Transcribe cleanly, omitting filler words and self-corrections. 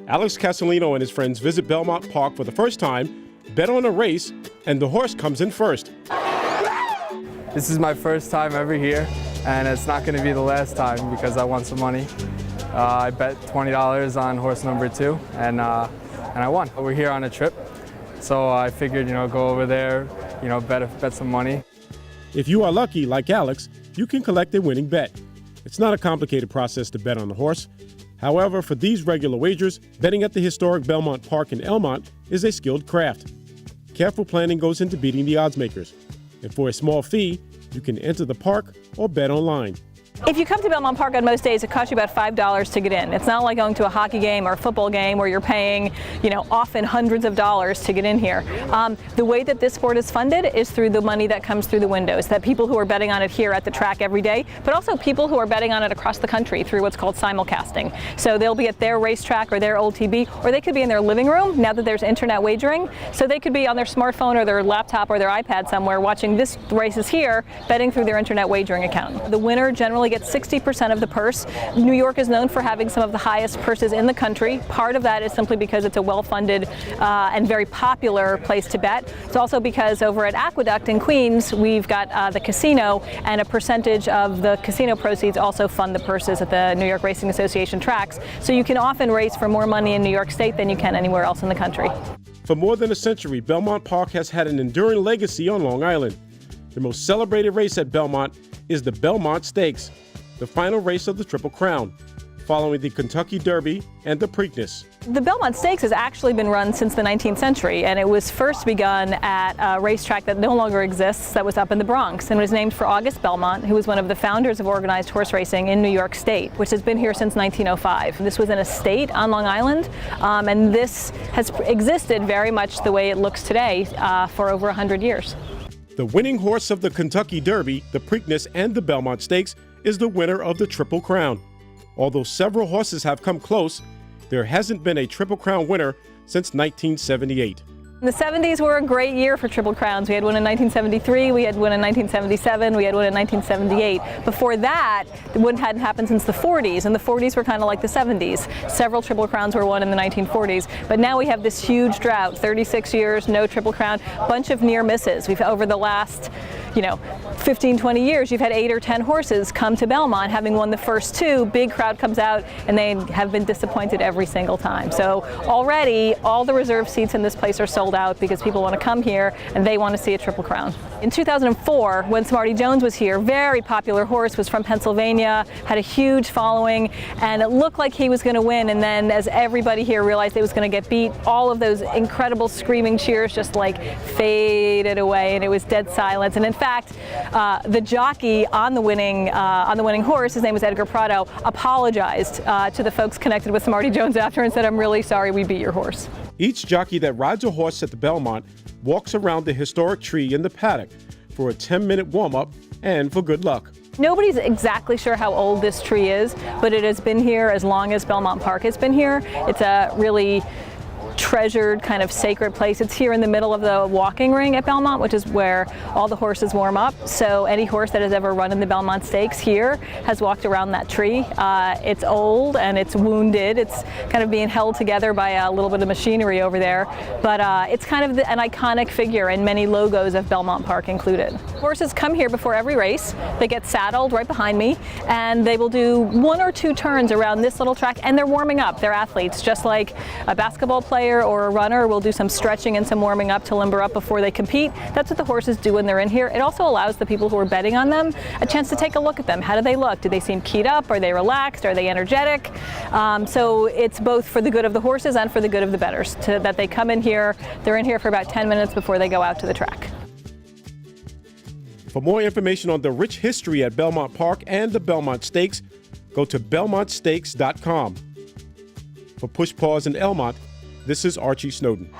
Alex Castellino and his friends visit Belmont Park for the first time, bet on a race, and the horse comes in first. This is my first time ever here, and it's not going to be the last time because I won some money. I bet $20 on horse number 2, and I won. We're here on a trip, so I figured, go over there, bet some money. If you are lucky, like Alex, you can collect a winning bet. It's not a complicated process to bet on the horse. However, for these regular wagers, betting at the historic Belmont Park in Elmont is a skilled craft. Careful planning goes into beating the odds makers. And for a small fee, you can enter the park or bet online. If you come to Belmont Park on most days, it costs you about $5 to get in. It's not like going to a hockey game or a football game where you're paying, often hundreds of dollars to get in here. The way that this sport is funded is through the money that comes through the windows, that people who are betting on it here at the track every day, but also people who are betting on it across the country through what's called simulcasting. So they'll be at their racetrack or their old TV, or they could be in their living room now that there's internet wagering. So they could be on their smartphone or their laptop or their iPad somewhere watching this races here, betting through their internet wagering account. The winner generally gets 60% of the purse. New York is known for having some of the highest purses in the country. Part of that is simply because it's a well-funded and very popular place to bet. It's also because over at Aqueduct in Queens, we've got the casino, and a percentage of the casino proceeds also fund the purses at the New York Racing Association tracks. So you can often race for more money in New York State than you can anywhere else in the country. For more than a century, Belmont Park has had an enduring legacy on Long Island. The most celebrated race at Belmont is the Belmont Stakes, the final race of the Triple Crown, following the Kentucky Derby and the Preakness. The Belmont Stakes has actually been run since the 19th century, and it was first begun at a racetrack that no longer exists that was up in the Bronx, and was named for August Belmont, who was one of the founders of organized horse racing in New York State, which has been here since 1905. This was an estate on Long Island, and this has existed very much the way it looks today for over 100 years. The winning horse of the Kentucky Derby, the Preakness, and the Belmont Stakes is the winner of the Triple Crown. Although several horses have come close, there hasn't been a Triple Crown winner since 1978. The 70s were a great year for Triple Crowns. We had one in 1973, we had one in 1977, we had one in 1978. Before that, one hadn't happened since the 40s, and the 40s were kind of like the 70s. Several Triple Crowns were won in the 1940s, but now we have this huge drought, 36 years, no Triple Crown, bunch of near misses. We've, over the last 15, 20 years, you've had 8 or 10 horses come to Belmont, having won the first 2, big crowd comes out, and they have been disappointed every single time. So already, all the reserve seats in this place are sold out because people want to come here and they want to see a Triple Crown. In 2004, when Smarty Jones was here, very popular horse, was from Pennsylvania, had a huge following, and it looked like he was going to win, and then as everybody here realized he was going to get beat, all of those incredible screaming cheers just faded away, and it was dead silence. And in fact, the jockey on the winning horse, his name was Edgar Prado, apologized to the folks connected with Smarty Jones after and said, "I'm really sorry we beat your horse." Each jockey that rides a horse at the Belmont walks around the historic tree in the paddock for a 10-minute warm-up and for good luck. Nobody's exactly sure how old this tree is, but it has been here as long as Belmont Park has been here. It's a really treasured kind of sacred place. It's here in the middle of the walking ring at Belmont, which is where all the horses warm up. So any horse that has ever run in the Belmont Stakes here has walked around that tree. It's old and it's wounded. It's kind of being held together by a little bit of machinery over there, but it's kind of an iconic figure, and many logos of Belmont Park included. Horses come here before every race. They get saddled right behind me, and they will do 1 or 2 turns around this little track, and they're warming up. They're athletes, just like a basketball player or a runner will do some stretching and some warming up to limber up before they compete. That's what the horses do when they're in here. It also allows the people who are betting on them a chance to take a look at them. How do they look? Do they seem keyed up? Are they relaxed? Are they energetic? So it's both for the good of the horses and for the good of the bettors, that they come in here. They're in here for about 10 minutes before they go out to the track. For more information on the rich history at Belmont Park and the Belmont Stakes, go to belmontstakes.com. For Push Pause in Elmont, this is Archie Snowden.